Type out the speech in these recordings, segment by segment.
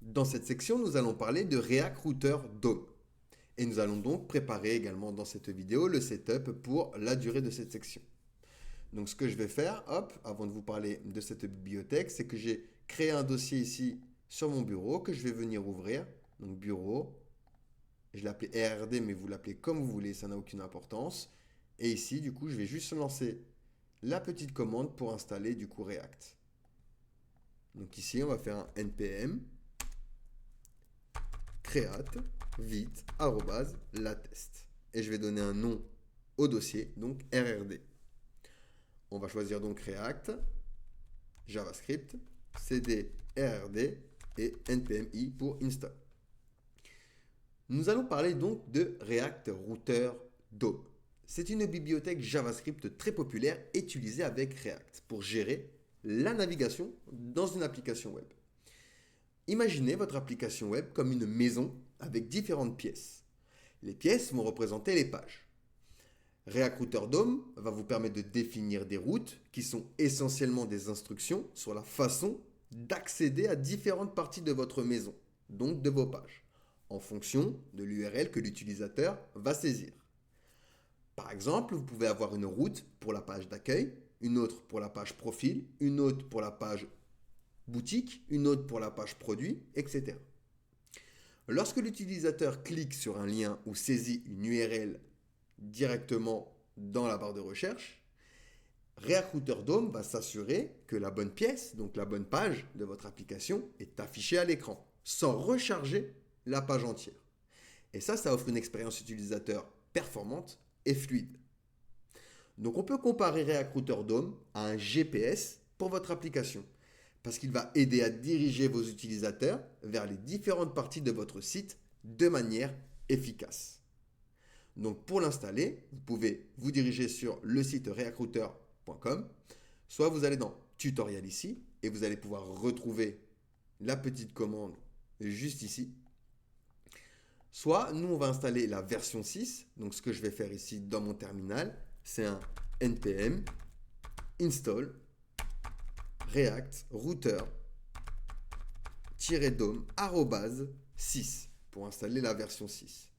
Dans cette section, nous allons parler de React Router DOM. Et nous allons donc préparer également dans cette vidéo le setup pour la durée de cette section. Donc ce que je vais faire, hop, avant de vous parler de cette bibliothèque, c'est que j'ai créé un dossier ici sur mon bureau que je vais venir ouvrir. Donc bureau, je l'ai appelé RRD, mais vous l'appelez comme vous voulez, ça n'a aucune importance. Et ici, du coup, je vais juste lancer la petite commande pour installer du coup React. Donc ici, on va faire un npm create vite @latest. Et je vais donner un nom au dossier, donc RRD. On va choisir donc React, JavaScript, cd RRD et npm-i pour install. Nous allons parler donc de React Router DOM. C'est une bibliothèque JavaScript très populaire utilisée avec React pour gérer la navigation dans une application web. Imaginez votre application web comme une maison avec différentes pièces. Les pièces vont représenter les pages. React Router DOM va vous permettre de définir des routes qui sont essentiellement des instructions sur la façon d'accéder à différentes parties de votre maison, donc de vos pages, en fonction de l'URL que l'utilisateur va saisir. Par exemple, vous pouvez avoir une route pour la page d'accueil, une autre pour la page profil, une autre pour la page boutique, une autre pour la page produit, etc. Lorsque l'utilisateur clique sur un lien ou saisit une URL directement dans la barre de recherche, React Router DOM va s'assurer que la bonne pièce, donc la bonne page de votre application, est affichée à l'écran, sans recharger la page entière. Et ça offre une expérience utilisateur performante et fluide. Donc on peut comparer React Router DOM à un GPS pour votre application, parce qu'il va aider à diriger vos utilisateurs vers les différentes parties de votre site de manière efficace. Donc pour l'installer, vous pouvez vous diriger sur le site reactrouter.com, soit vous allez dans tutoriel ici et vous allez pouvoir retrouver la petite commande juste ici. Soit nous on va installer la version 6, donc ce que je vais faire ici dans mon terminal, c'est un npm install react router -dom @6 pour installer la version 6.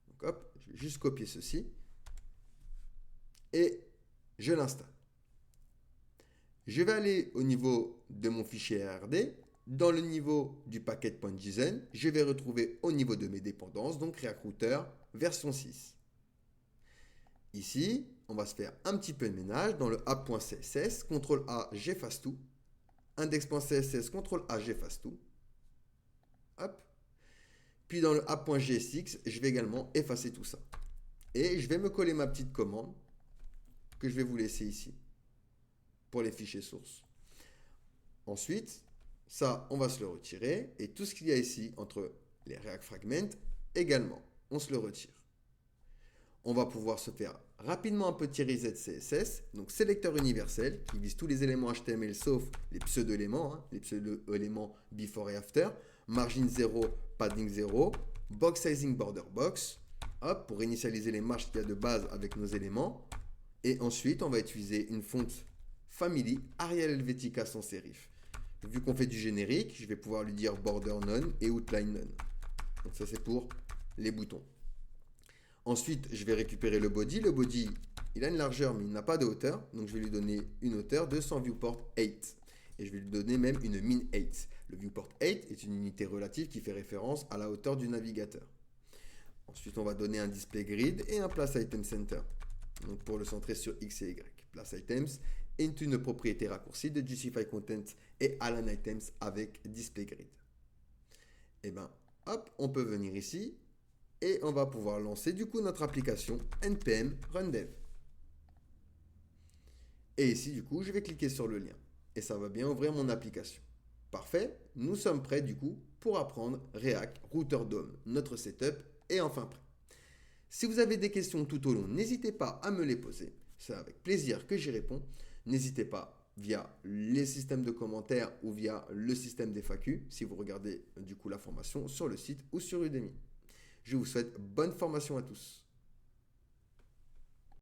Donc hop, je vais juste copier ceci et je l'installe. Je vais aller au niveau de mon fichier RRD. Dans le niveau du packet.json, je vais retrouver au niveau de mes dépendances, donc React Router version 6. Ici, on va se faire un petit peu de ménage dans le app.css, CTRL-A, j'efface tout. Index.css, CTRL-A, j'efface tout. Hop. Puis dans le app.jsx, je vais également effacer tout ça. Et je vais me coller ma petite commande que je vais vous laisser ici pour les fichiers sources. Ensuite, ça, on va se le retirer. Et tout ce qu'il y a ici entre les React Fragments, également, on se le retire. On va pouvoir se faire rapidement un petit reset CSS, donc sélecteur universel qui vise tous les éléments HTML sauf les pseudo-éléments, les pseudo-éléments before et after, margin 0, padding 0, box sizing border box, hop, pour initialiser les marges qu'il y a de base avec nos éléments. Et ensuite, on va utiliser une fonte family Arial Helvetica sans serif. Vu qu'on fait du générique, je vais pouvoir lui dire border none et outline none. Donc ça c'est pour les boutons. Ensuite, je vais récupérer le body. Le body, il a une largeur, mais il n'a pas de hauteur. Donc, je vais lui donner une hauteur de 100 viewport 8. Et je vais lui donner même une min 8. Le viewport 8 est une unité relative qui fait référence à la hauteur du navigateur. Ensuite, on va donner un display grid et un place item center. Donc, pour le centrer sur X et Y. Place items est une propriété raccourcie de Justify Content et Align Items avec display grid. Et ben, hop, on peut venir ici. Et on va pouvoir lancer du coup notre application npm run dev. Et ici du coup je vais cliquer sur le lien. Et ça va bien ouvrir mon application. Parfait, nous sommes prêts du coup pour apprendre React Router DOM. Notre setup est enfin prêt. Si vous avez des questions tout au long, n'hésitez pas à me les poser. C'est avec plaisir que j'y réponds. N'hésitez pas via les systèmes de commentaires ou via le système des FAQ si vous regardez du coup la formation sur le site ou sur Udemy. Je vous souhaite bonne formation à tous.